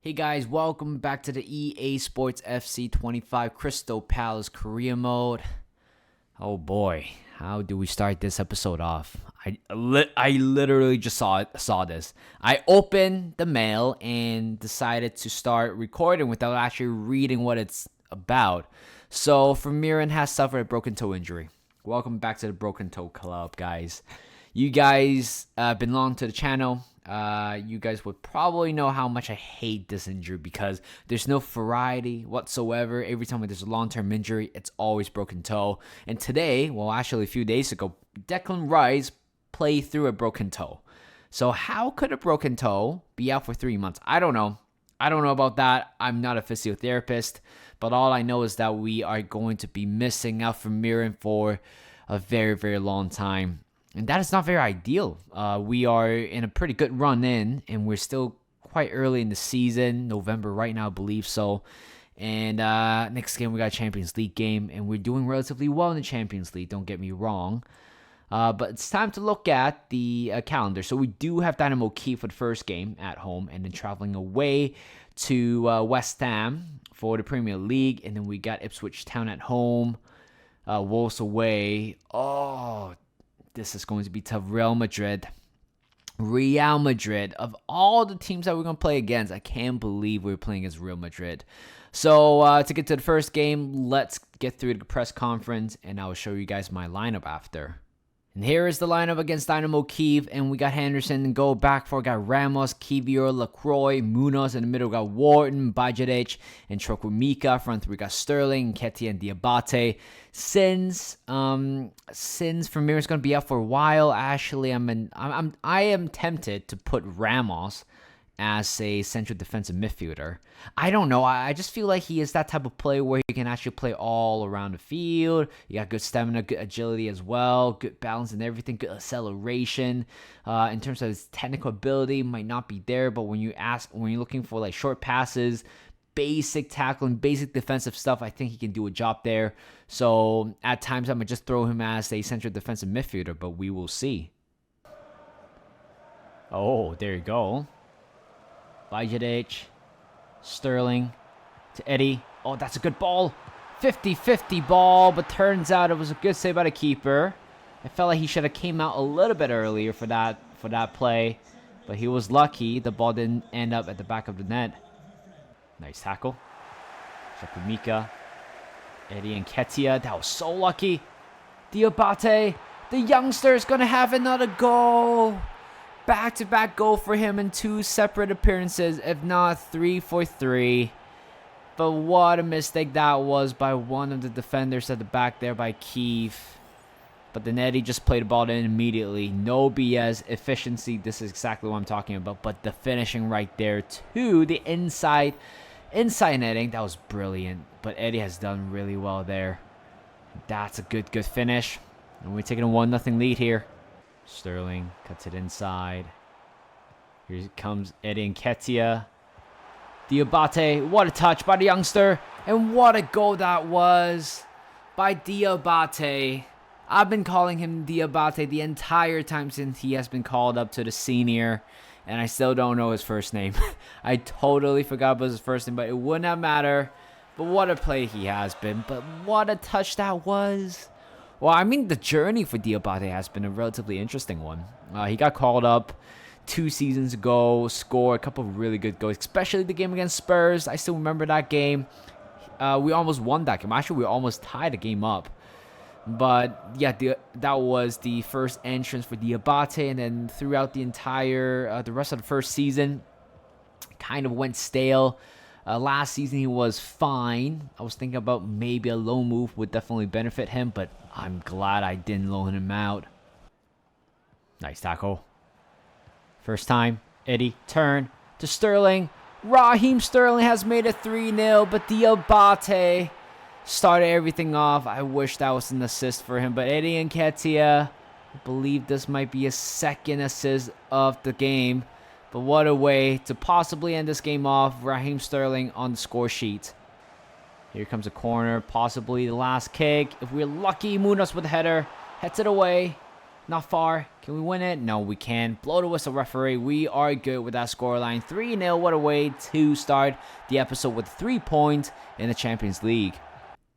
Hey guys, welcome back to the EA Sports FC 25 Crystal Palace Career Mode. Oh boy, how do we start this episode off? I literally just saw this. I opened the mail and decided to start recording without actually reading what it's about. So, Vermeeren has suffered a broken toe injury. Welcome back to the Broken Toe Club, guys. You guys belong to the channel. You guys would probably know how much I hate this injury because there's no variety whatsoever. Every time there's a long-term injury, it's always broken toe. And today, well, actually a few days ago, Declan Rice played through a broken toe. So how could a broken toe be out for 3 months? I don't know. I don't know about that. I'm not a physiotherapist, but all I know is that we are going to be missing out from Vermeeren for a very, very long time. And that is not very ideal. We are in a pretty good run in, and we're still quite early in the season. November right now, I believe so. And next game, we got a Champions League game, and we're doing relatively well in the Champions League, don't get me wrong. But it's time to look at the calendar. So we do have Dynamo Kyiv for the first game at home, and then traveling away to West Ham for the Premier League. And then we got Ipswich Town at home, Wolves away. Oh, this is going to be tough. Real Madrid, of all the teams that we're going to play against, I can't believe we're playing against Real Madrid. So to get to the first game, let's get through the press conference, and I'll show you guys my lineup after. And here is the lineup against Dynamo Kyiv, and we got Henderson in goal. Back four, got Ramos, Kivior, Lacroix, Munoz. In the middle, got Wharton, Bajadic, and Chukwuemeka. Front three, got Sterling, Nketiah, and Diabate. Since Vermeeren is going to be out for a while, actually, I am tempted to put Ramos as a central defensive midfielder. I don't know. I just feel like he is that type of player where he can actually play all around the field. You got good stamina, good agility as well, good balance and everything, good acceleration. In terms of his technical ability, might not be there, but when you're looking for like short passes, basic tackling, basic defensive stuff, I think he can do a job there. So at times, I'm going to just throw him as a central defensive midfielder, but we will see. Oh, there you go. Bajadic, Sterling to Eddie. Oh, that's a good ball. 50-50 ball, but turns out it was a good save by the keeper. I felt like he should have came out a little bit earlier for that play, but he was lucky. The ball didn't end up at the back of the net. Nice tackle. Chukwuemeka, Eddie and Nketiah. That was so lucky. Diabate, the youngster, is going to have another goal. Back-to-back goal for him in 2 separate appearances, if not 3 for 3. But what a mistake that was by one of the defenders at the back there by Kyiv. But then Eddie just played the ball in immediately. No BS, efficiency, this is exactly what I'm talking about. But the finishing right there to the inside netting, that was brilliant. But Eddie has done really well there. That's a good finish. And we're taking a 1-0 lead here. Sterling cuts it inside. Here comes Eddie and Nketiah. Diabate, what a touch by the youngster. And what a goal that was by Diabate. I've been calling him Diabate the entire time since he has been called up to the senior. And I still don't know his first name. I totally forgot about his first name, but it would not matter. But what a play he has been. But what a touch that was. Well, I mean, the journey for Diabate has been a relatively interesting one. He got called up 2 seasons ago, scored a couple of really good goals, especially the game against Spurs. I still remember that game. We almost won that game. Actually, we almost tied the game up. But yeah, that was the first entrance for Diabate, and then throughout the rest of the first season, kind of went stale. Last season, he was fine. I was thinking about maybe a loan move would definitely benefit him, but I'm glad I didn't loan him out. Nice tackle. First time, Eddie, turn to Sterling. Raheem Sterling has made it 3-0, but Diabate started everything off. I wish that was an assist for him, but Eddie and Nketiah, I believe this might be a second assist of the game. But what a way to possibly end this game off. Raheem Sterling on the score sheet. Here comes a corner, possibly the last kick. If we're lucky, Munoz with a header. Heads it away. Not far. Can we win it? No, we can. Blow the whistle, referee. We are good with that scoreline. 3-0. What a way to start the episode with 3 points in the Champions League.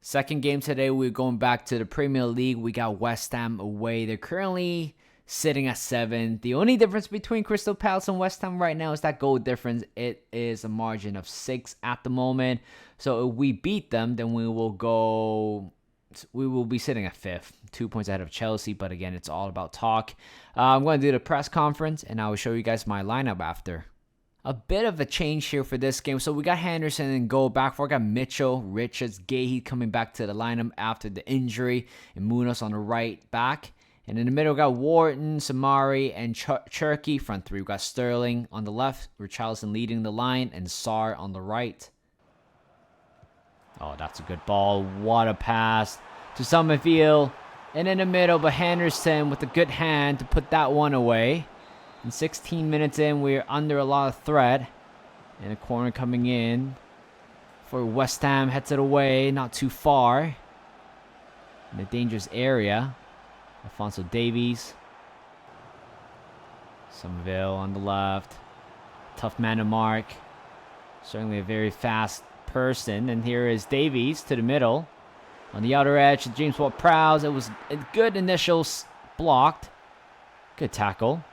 Second game today, we're going back to the Premier League. We got West Ham away. They're currently sitting at 7. The only difference between Crystal Palace and West Ham right now is that goal difference. It is a margin of 6 at the moment. So if we beat them, then we will be sitting at 5th, 2 points ahead of Chelsea. But again, it's all about talk. I'm going to do the press conference, and I will show you guys my lineup after. A bit of a change here for this game. So we got Henderson in goal. Back four, got Mitchell, Richards, Gahey coming back to the lineup after the injury, and Munoz on the right back. And in the middle, we got Wharton, Samari, and Cherky. Front three, we got Sterling on the left, Richarlison leading the line, and Sarr on the right. Oh, that's a good ball. What a pass to Summerfield. And in the middle, but Henderson with a good hand to put that one away. And 16 minutes in, we're under a lot of threat. And a corner coming in for West Ham. Heads it away, not too far. In a dangerous area. Alphonso Davies. Somerville on the left. Tough man to mark. Certainly a very fast person. And here is Davies to the middle. On the outer edge, James Ward-Prowse. It was a good initial blocked. Good tackle.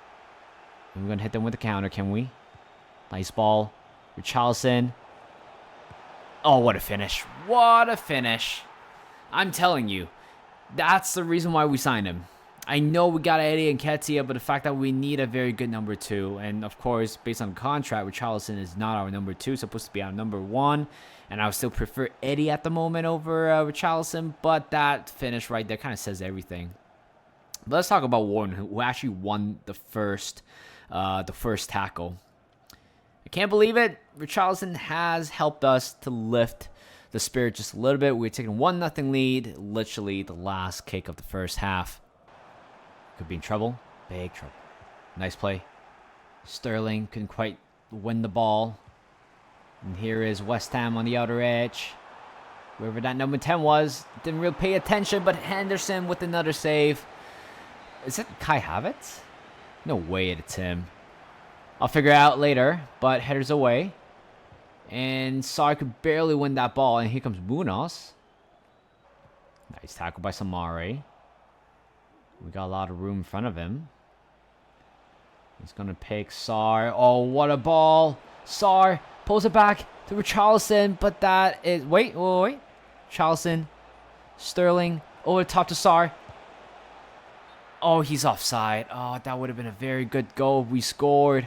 And we're going to hit them with a counter, can we? Nice ball. Richarlison. Oh, what a finish. What a finish. I'm telling you. That's the reason why we signed him. I know we got Eddie and Ketia, but the fact that we need a very good number 2. And, of course, based on contract, Richarlison is not our number 2. It's supposed to be our number 1. And I would still prefer Eddie at the moment over Richarlison. But that finish right there kind of says everything. But let's talk about Warren, who actually won the first tackle. I can't believe it. Richarlison has helped us to lift the spirit just a little bit. We're taking 1-0 lead, literally the last kick of the first half. Could be in trouble. Big trouble. Nice play. Sterling couldn't quite win the ball. And here is West Ham on the outer edge. Whoever that number 10 was, didn't really pay attention, but Henderson with another save. Is it Kai Havertz? No way it's him. I'll figure it out later, but headers away. And Sarr could barely win that ball, and here comes Munoz. Nice tackle by Samari. We got a lot of room in front of him. He's going to pick Sarr. Oh, what a ball. Sarr pulls it back to Richarlison, but that is... Wait. Richarlison. Sterling over the top to Sarr. Oh, he's offside. Oh, that would have been a very good goal if we scored.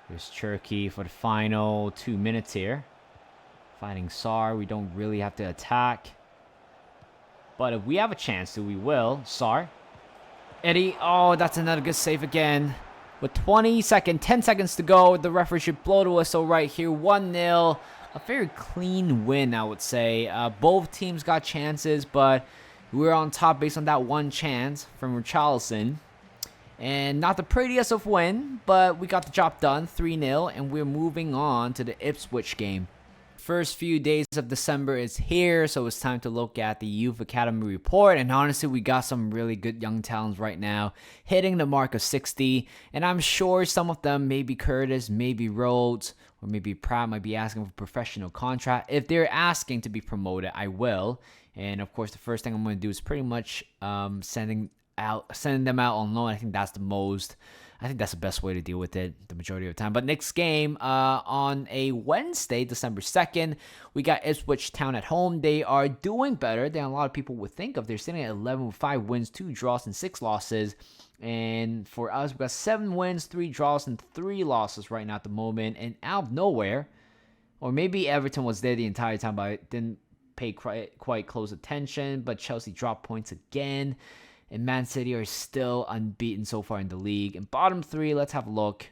Here's Cherky for the final 2 minutes here. Fighting Sarr. We don't really have to attack. But if we have a chance to, we will. Sarr. Eddie. Oh, that's another good save again. With 10 seconds to go, the referee should blow the whistle right here. 1-0. A very clean win, I would say. Both teams got chances, but we were on top based on that one chance from Richarlison. And not the prettiest of win, but we got the job done, 3-0, and we're moving on to the Ipswich game. First few days of December is here, so it's time to look at the Youth Academy report. And honestly, we got some really good young talents right now, hitting the mark of 60. And I'm sure some of them, maybe Curtis, maybe Rhodes, or maybe Pratt, might be asking for a professional contract. If they're asking to be promoted, I will. And of course, the first thing I'm going to do is pretty much sending them out on loan. I think that's the best way to deal with it the majority of the time. But next game on a Wednesday, December 2nd, we got Ipswich Town at home. They are doing better than a lot of people would think of. They're sitting at 11 with 5 wins, 2 draws, and 6 losses. And for us, we've got 7 wins, 3 draws, and 3 losses right now at the moment. And out of nowhere, or maybe Everton was there the entire time, but I didn't pay quite close attention. But Chelsea dropped points again. And Man City are still unbeaten so far in the league. And bottom 3, let's have a look.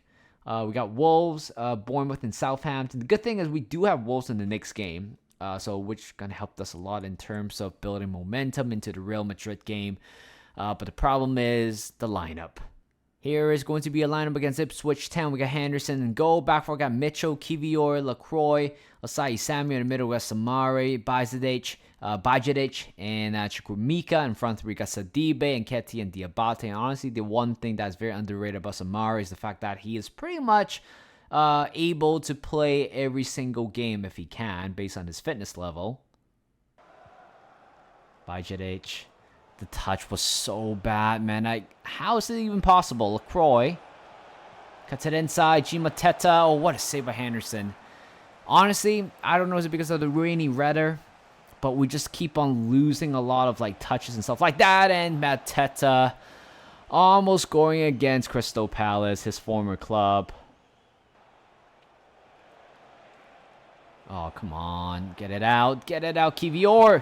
We got Wolves, Bournemouth, and Southampton. The good thing is we do have Wolves in the next game. Which kind of helped us a lot in terms of building momentum into the Real Madrid game. But the problem is the lineup. Here is going to be a lineup against Ipswich Town. We got Henderson in goal. Back four, we got Mitchell, Kivior, Lacroix, Osai Samuel. In the middle, we got Samari, Bajadic, and Chukwuemeka. In front three, we got Sadibe, and Nketiah, and Diabate. And honestly, the one thing that's very underrated about Samari is the fact that he is pretty much able to play every single game if he can, based on his fitness level. Bajadic. The touch was so bad, man. How is it even possible? LaCroix cuts it inside. G. Mateta. Oh, what a save by Henderson. Honestly, I don't know if it's because of the rainy weather, but we just keep on losing a lot of touches and stuff like that. And Mateta almost scoring against Crystal Palace, his former club. Oh, come on. Get it out. Get it out, Kivior.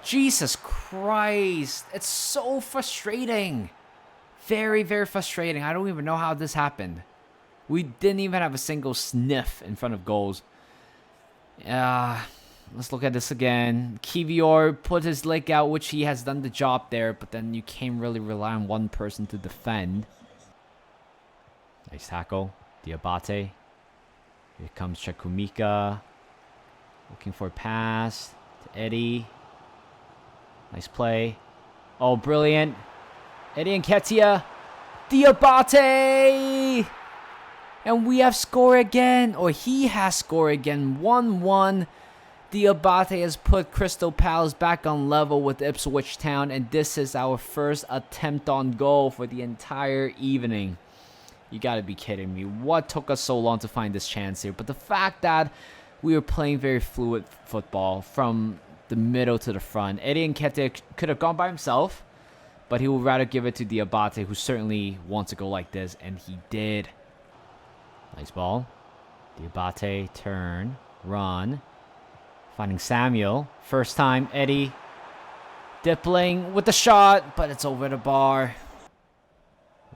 Jesus Christ. It's so frustrating. Very, very frustrating. I don't even know how this happened. We didn't even have a single sniff in front of goals. Let's look at this again. Kivior put his leg out, which he has done the job there, but then you can't really rely on one person to defend. Nice tackle. Diabate. Here comes Chukwuemeka. Looking for a pass to Eddie. Nice play. Oh, brilliant. Eddie Nketiah. Diabate! And we have scored again. Or he has scored again. 1-1. Diabate has put Crystal Palace back on level with Ipswich Town. And this is our first attempt on goal for the entire evening. You gotta be kidding me. What took us so long to find this chance here? But the fact that we were playing very fluid football from the middle to the front. Eddie Nketiah could have gone by himself, but he would rather give it to Diabate, who certainly wants to go like this, and he did. Nice ball. Diabate, turn, run. Finding Samuel. First time, Eddie. Dippling with the shot, but it's over the bar.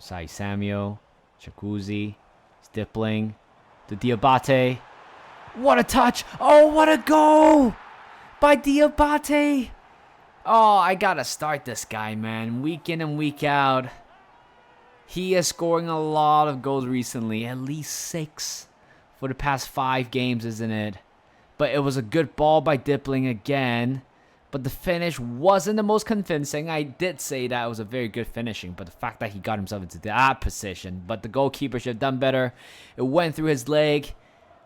Osai Samuel. Chakuzi. He's dippling. To Diabate. What a touch. Oh, what a goal by Diabate. Oh, I gotta start this guy, man. Week in and week out. He is scoring a lot of goals recently. At least 6 for the past 5 games, isn't it? But it was a good ball by Dippling again. But the finish wasn't the most convincing. I did say that it was a very good finishing. But the fact that he got himself into that position. But the goalkeeper should have done better. It went through his leg.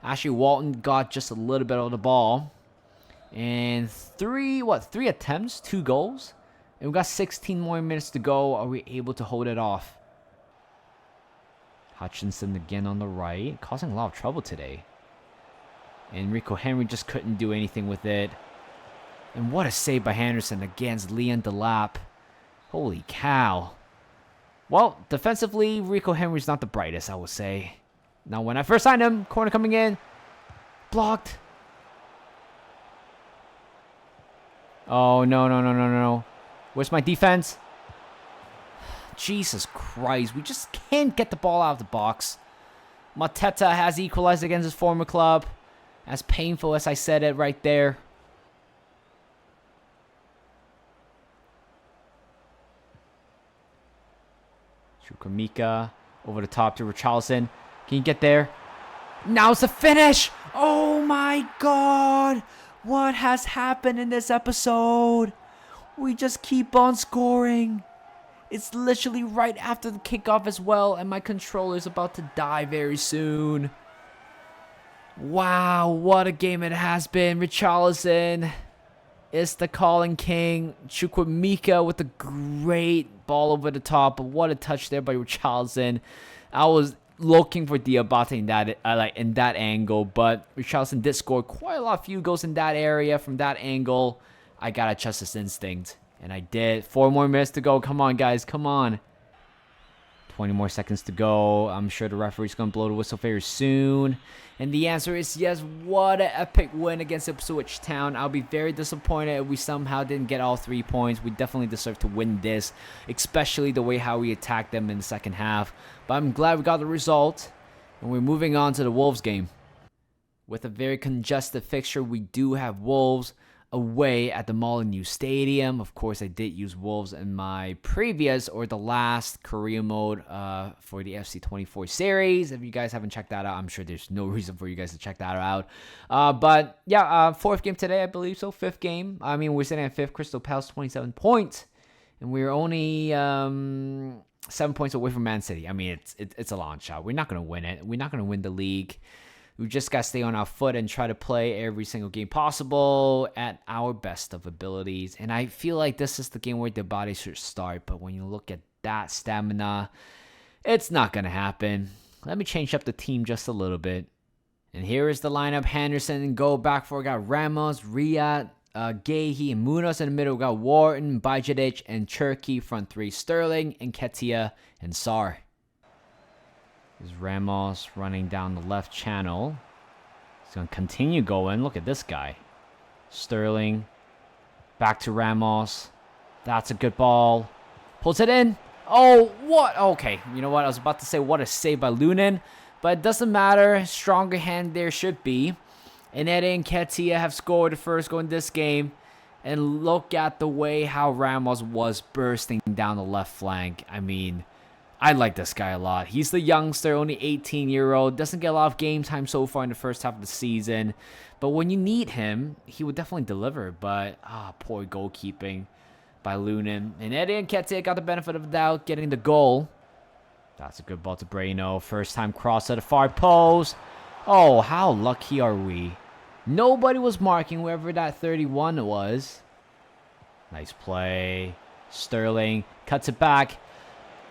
Actually, Walton got just a little bit of the ball. And 3 attempts, 2 goals. And we got 16 more minutes to go. Are we able to hold it off? Hutchinson again on the right. Causing a lot of trouble today. And Rico Henry just couldn't do anything with it. And what a save by Henderson against Leon Delap. Holy cow. Well, defensively, Rico Henry's not the brightest, I would say. Now, when I first signed him, corner coming in. Blocked. Oh, no. Where's my defense? Jesus Christ. We just can't get the ball out of the box. Mateta has equalized against his former club. As painful as I said it right there. Chukwuemeka over the top to Richarlison. Can you get there? Now it's the finish! Oh my god! What has happened in this episode? We just keep on scoring. It's literally right after the kickoff as well, and my controller is about to die very soon. Wow, what a game it has been. Richarlison is the calling king. Chukwuemeka with a great ball over the top. But what a touch there by Richarlison. I was looking for Diabate in that angle, but Richarlison did score quite a lot of few goals in that area from that angle. I gotta trust his instinct, and I did. 4 more minutes to go. Come on, guys, come on. 20 more seconds to go. I'm sure the referee's gonna blow the whistle very soon. And the answer is yes. What an epic win against Ipswich Town. I'll be very disappointed if we somehow didn't get all 3 points. We definitely deserve to win this, especially the way how we attacked them in the second half. But I'm glad we got the result. And we're moving on to the Wolves game. With a very congested fixture, we do have Wolves away at the Molyneux Stadium. Of course, I did use Wolves in my previous or the last career mode for the FC24 series. If you guys haven't checked that out, I'm sure there's no reason for you guys to check that out. But yeah, fourth game today, I believe so. Fifth game. I mean, we're sitting at fifth. Crystal Palace 27 points, and we're only 7 points away from Man City. I mean, it's a long shot. We're not gonna win it. We're not gonna win the league. We just got to stay on our foot and try to play every single game possible at our best of abilities. And I feel like this is the game where the body should start. But when you look at that stamina, it's not going to happen. Let me change up the team just a little bit. And here is the lineup. Henderson and go back for. We got Ramos, Riyad, Gahey, and Munoz in the middle. We got Wharton, Bajadic, and Cherki. Front three, Sterling, and Nketiah, and Sarr. Is Ramos running down the left channel. He's going to continue going. Look at this guy. Sterling. Back to Ramos. That's a good ball. Pulls it in. Oh, what? Okay. You know what? I was about to say what a save by Lunin. But it doesn't matter. Stronger hand there should be. And Eddie and Nketiah have scored the first goal in this game. And look at the way how Ramos was bursting down the left flank. I mean, I like this guy a lot. He's the youngster, only 18-year-old. Doesn't get a lot of game time so far in the first half of the season. But when you need him, he would definitely deliver. But, poor goalkeeping by Lunin. And Eddie and Nketiah got the benefit of the doubt, getting the goal. That's a good ball to Breno. First time cross at the far post. Oh, how lucky are we? Nobody was marking whoever that 31 was. Nice play. Sterling cuts it back.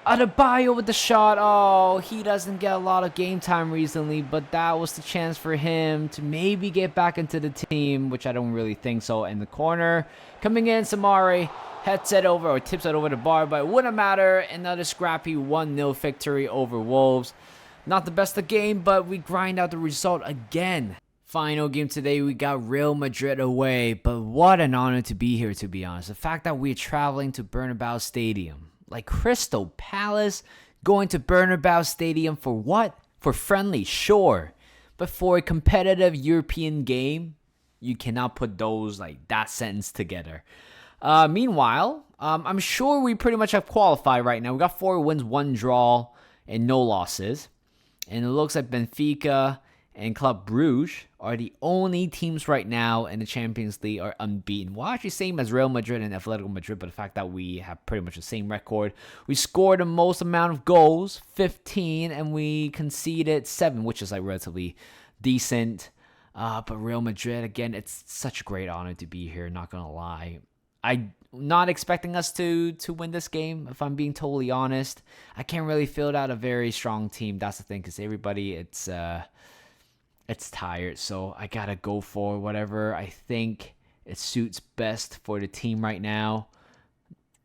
Adebayo with the shot. Oh, he doesn't get a lot of game time recently, but that was the chance for him to maybe get back into the team, which I don't really think so. In the corner, coming in, Samari heads it over or tips it over the bar, but it wouldn't matter. Another scrappy 1-0 victory over Wolves. Not the best of the game, but we grind out the result again. Final game today, we got Real Madrid away, but what an honor to be here, to be honest. The fact that we're traveling to Bernabéu Stadium. Like Crystal Palace going to Bernabéu Stadium for what? For friendly, sure. But for a competitive European game, you cannot put those, like, that sentence together. Meanwhile, I'm sure we pretty much have qualified right now. We got 4 wins, 1 draw, and no losses. And it looks like Benfica and Club Brugge are the only teams right now in the Champions League are unbeaten. Well, actually same as Real Madrid and Atletico Madrid, but the fact that we have pretty much the same record. We scored the most amount of goals, 15, and we conceded 7, which is like relatively decent. But Real Madrid, again, it's such a great honor to be here, not gonna lie. I'm not expecting us to win this game, if I'm being totally honest. I can't really fill out a very strong team. That's the thing, because everybody, it's tired, so I gotta go for whatever I think it suits best for the team right now.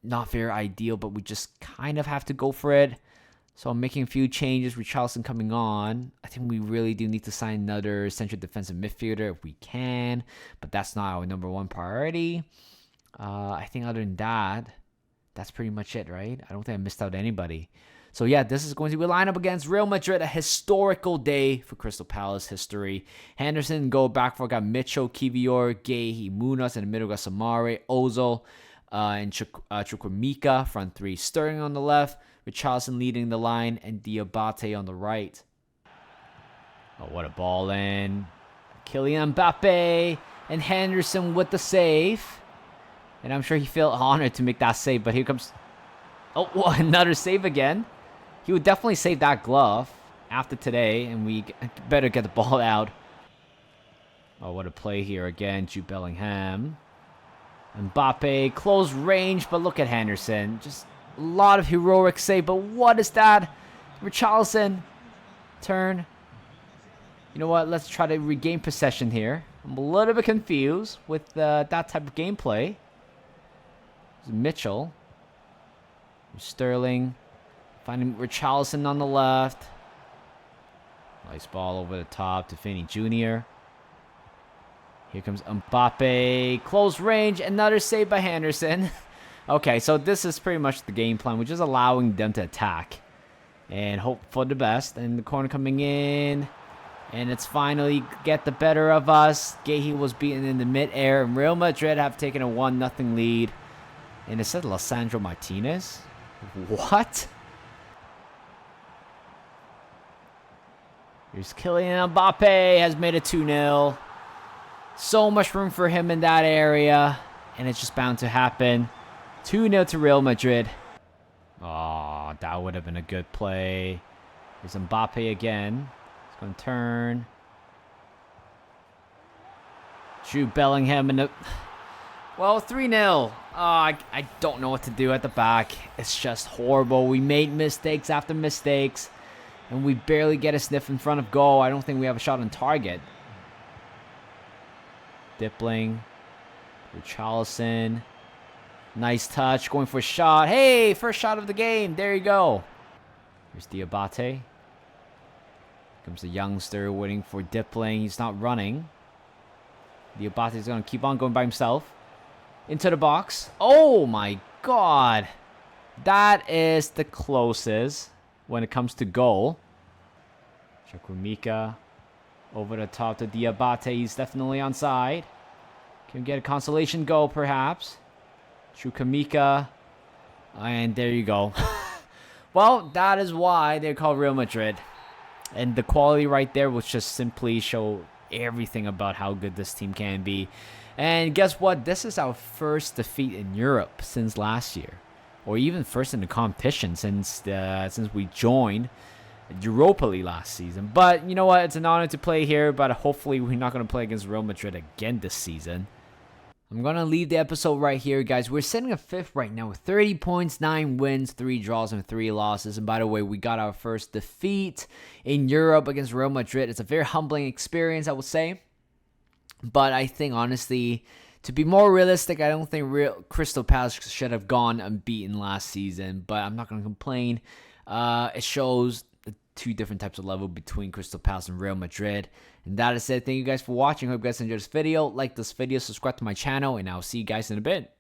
Not very ideal, but we just kind of have to go for it. So I'm making a few changes. Richarlison coming on. I think we really do need to sign another central defensive midfielder if we can, but that's not our number one priority. I think other than that, that's pretty much it, right? I don't think I missed out anybody. So yeah, this is going to be a lineup against Real Madrid, a historical day for Crystal Palace history. Henderson go back for, got Mitchell, Kivior, Gahey, Munoz, in the middle got Samari, Ozil, and Chukwuemeka, front 3. Sterling on the left, Richarlison leading the line, and Diabate on the right. Oh, what a ball in. Kylian Mbappe, and Henderson with the save. And I'm sure he felt honored to make that save, but here comes... Oh, well, another save again. He would definitely save that glove after today, and we better get the ball out. Oh, what a play here again, Jude Bellingham. Mbappe, close range, but look at Henderson. Just a lot of heroic save, but what is that? Richarlison, turn. You know what, let's try to regain possession here. I'm a little bit confused with that type of gameplay. Mitchell. Sterling. Finding Richarlison on the left. Nice ball over the top to Finney Jr. Here comes Mbappe. Close range. Another save by Henderson. Okay, so this is pretty much the game plan. We're just allowing them to attack. And hope for the best. And the corner coming in. And it's finally get the better of us. Gahey was beaten in the mid-air. And Real Madrid have taken a 1-0 lead. And it said Lissandro Martinez? What? Here's Kylian Mbappe. Has made it 2-0. So much room for him in that area. And it's just bound to happen. 2-0 to Real Madrid. Oh, that would have been a good play. Here's Mbappe again. He's going to turn. Jude Bellingham in the... Well, 3-0. I don't know what to do at the back. It's just horrible. We made mistakes after mistakes. And we barely get a sniff in front of goal. I don't think we have a shot on target. Dipling. Richarlison. Nice touch. Going for a shot. Hey, first shot of the game. There you go. Here's Diabate. Comes the youngster waiting for Dipling. He's not running. Diabate is going to keep on going by himself. Into the box. Oh my god. That is the closest when it comes to goal. Chukwuemeka over the top to Diabate. He's definitely onside. Can we get a consolation goal perhaps? Chukwuemeka. And there you go. Well, that is why they're called Real Madrid. And the quality right there will just simply show everything about how good this team can be. And guess what? This is our first defeat in Europe since last year. Or even first in the competition since we joined Europa League last season. But you know what? It's an honor to play here. But hopefully we're not going to play against Real Madrid again this season. I'm going to leave the episode right here, guys. We're sitting at 5th right now with 30 points, 9 wins, 3 draws, and 3 losses. And by the way, we got our first defeat in Europe against Real Madrid. It's a very humbling experience, I would say. But I think, honestly, to be more realistic, I don't think Crystal Palace should have gone unbeaten last season. But I'm not going to complain. It shows the 2 different types of level between Crystal Palace and Real Madrid. And that is it. Thank you guys for watching. Hope you guys enjoyed this video. Like this video, subscribe to my channel, and I'll see you guys in a bit.